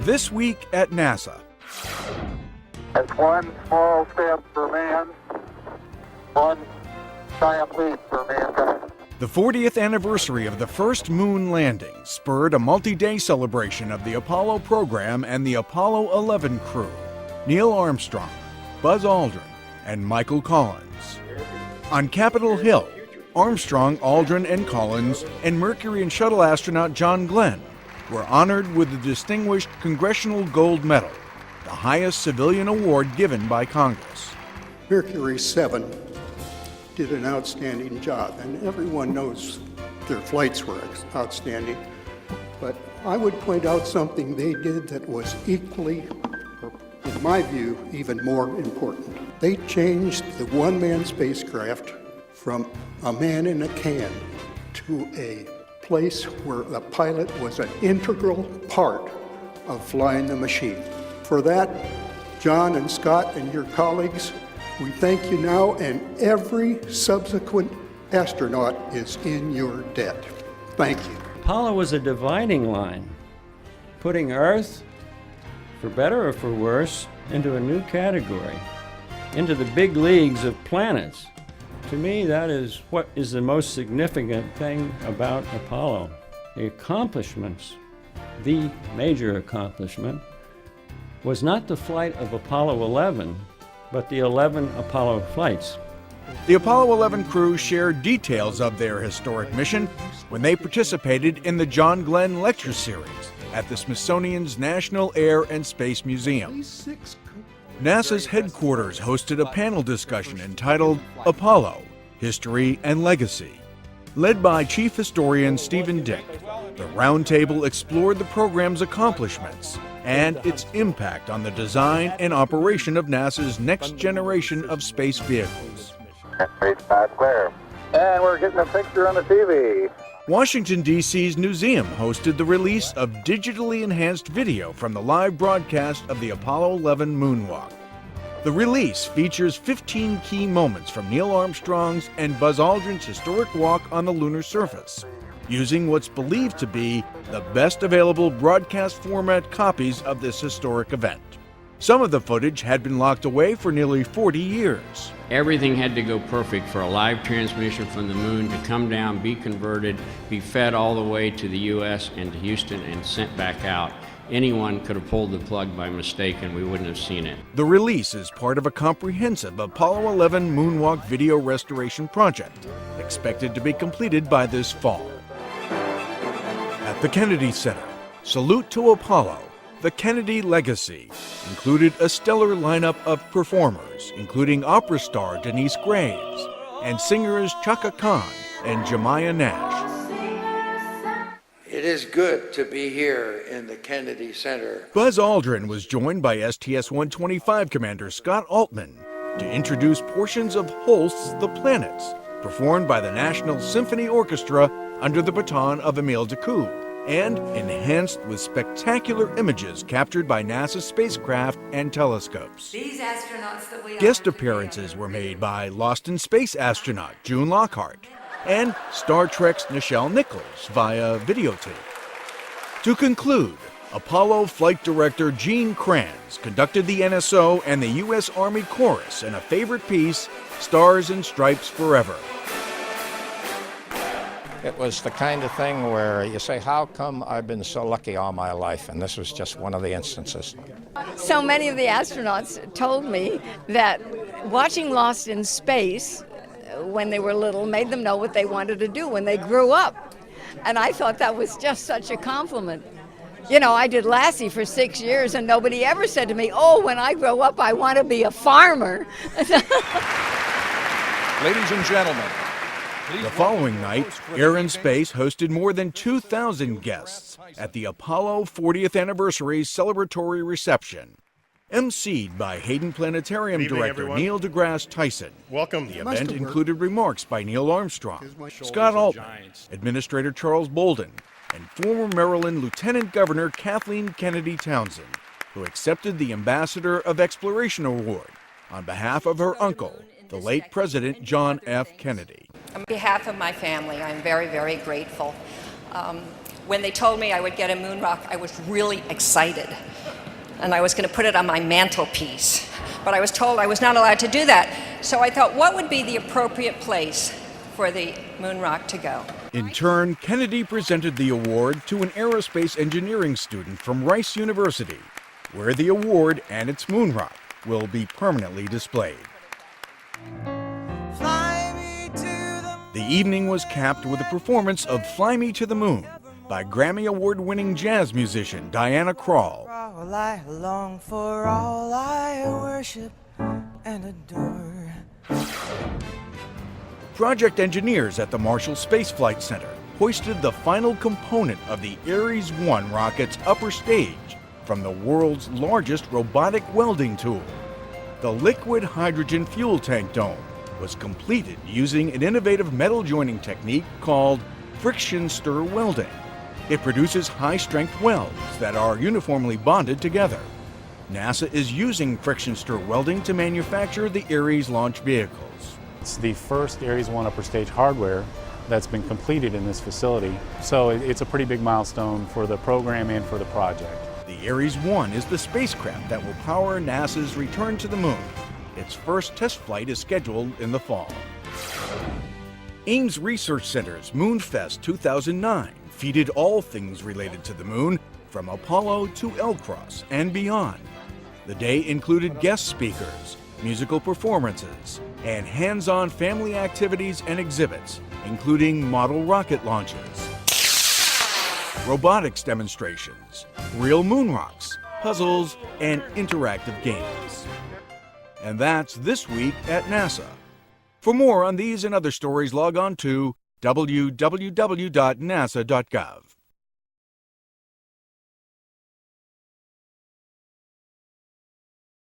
This Week at NASA. It's one small step for man, one giant leap for mankind. The 40th anniversary of the first moon landing spurred a multi-day celebration of the Apollo program and the Apollo 11 crew. Neil Armstrong, Buzz Aldrin, and Michael Collins. On Capitol Hill, Armstrong, Aldrin, and Collins, and Mercury and Shuttle astronaut John Glenn were honored with the Distinguished Congressional Gold Medal, the highest civilian award given by Congress. Mercury 7 did an outstanding job, and everyone knows their flights were outstanding. But I would point out something they did that was equally, or in my view, even more important. They changed the one-man spacecraft from a man in a can to a place where the pilot was an integral part of flying the machine. For that, John and Scott and your colleagues, we thank you now, and every subsequent astronaut is in your debt. Thank you. Apollo was a dividing line, putting Earth, for better or for worse, into a new category, into the big leagues of planets. To me, that is what is the most significant thing about Apollo. The accomplishments, the major accomplishment, was not the flight of Apollo 11, but the 11 Apollo flights. The Apollo 11 crew shared details of their historic mission when they participated in the John Glenn Lecture Series at the Smithsonian's National Air and Space Museum. NASA's headquarters hosted a panel discussion entitled Apollo, History and Legacy. Led by Chief Historian Stephen Dick, the roundtable explored the program's accomplishments and its impact on the design and operation of NASA's next generation of space vehicles. Page 5 clear. And we're getting a picture on the TV. Washington, D.C.'s Newseum hosted the release of digitally enhanced video from the live broadcast of the Apollo 11 moonwalk. The release features 15 key moments from Neil Armstrong's and Buzz Aldrin's historic walk on the lunar surface, using what's believed to be the best available broadcast format copies of this historic event. Some of the footage had been locked away for nearly 40 years. Everything had to go perfect for a live transmission from the moon to come down, be converted, be fed all the way to the U.S. and to Houston and sent back out. Anyone could have pulled the plug by mistake and we wouldn't have seen it. The release is part of a comprehensive Apollo 11 moonwalk video restoration project, expected to be completed by this fall. At the Kennedy Center, Salute to Apollo, the Kennedy Legacy, included a stellar lineup of performers, including opera star Denise Graves and singers Chaka Khan and Jemiah Nash. It is good to be here in the Kennedy Center. Buzz Aldrin was joined by STS-125 Commander Scott Altman to introduce portions of Holst's The Planets, performed by the National Symphony Orchestra under the baton of Emile Decoud, and enhanced with spectacular images captured by NASA spacecraft and telescopes. These astronauts that we Guest appearances were made by Lost in Space astronaut June Lockhart and Star Trek's Nichelle Nichols via videotape. To conclude, Apollo Flight Director Gene Kranz conducted the NSO and the U.S. Army Chorus in a favorite piece, Stars and Stripes Forever. It was the kind of thing where you say, how come I've been so lucky all my life? And this was just one of the instances. So many of the astronauts told me that watching Lost in Space when they were little made them know what they wanted to do when they grew up. And I thought that was just such a compliment. You know, I did Lassie for 6 years and nobody ever said to me, oh, when I grow up, I want to be a farmer. Ladies and gentlemen, the following night, Air and Space hosted more than 2,000 guests at the Apollo 40th Anniversary celebratory reception, emceed by Hayden Planetarium Director Neil deGrasse Tyson. Welcome. The event included remarks by Neil Armstrong, Scott Altman, Administrator Charles Bolden, and former Maryland Lieutenant Governor Kathleen Kennedy Townsend, who accepted the Ambassador of Exploration Award on behalf of her uncle, the late President John F. Kennedy. On behalf of my family, I'm very, very grateful. When they told me I would get a moon rock, I was really excited. And I was going to put it on my mantelpiece. But I was told I was not allowed to do that. So I thought, what would be the appropriate place for the moon rock to go? In turn, Kennedy presented the award to an aerospace engineering student from Rice University, where the award and its moon rock will be permanently displayed. The evening was capped with a performance of Fly Me to the Moon by Grammy Award-winning jazz musician Diana Krall. All I long for, all I worship and adore. Project engineers at the Marshall Space Flight Center hoisted the final component of the Ares 1 rocket's upper stage from the world's largest robotic welding tool. The liquid hydrogen fuel tank dome was completed using an innovative metal joining technique called friction stir welding. It produces high-strength welds that are uniformly bonded together. NASA is using friction stir welding to manufacture the Ares launch vehicles. It's the first Ares 1 upper stage hardware that's been completed in this facility, so it's a pretty big milestone for the program and for the project. The Ares 1 is the spacecraft that will power NASA's return to the moon. Its first test flight is scheduled in the fall. Ames Research Center's Moonfest 2009 featured all things related to the moon, from Apollo to L-Cross and beyond. The day included guest speakers, musical performances, and hands-on family activities and exhibits, including model rocket launches, robotics demonstrations, real moon rocks, puzzles, and interactive games. And that's This Week at NASA. For more on these and other stories, log on to www.nasa.gov.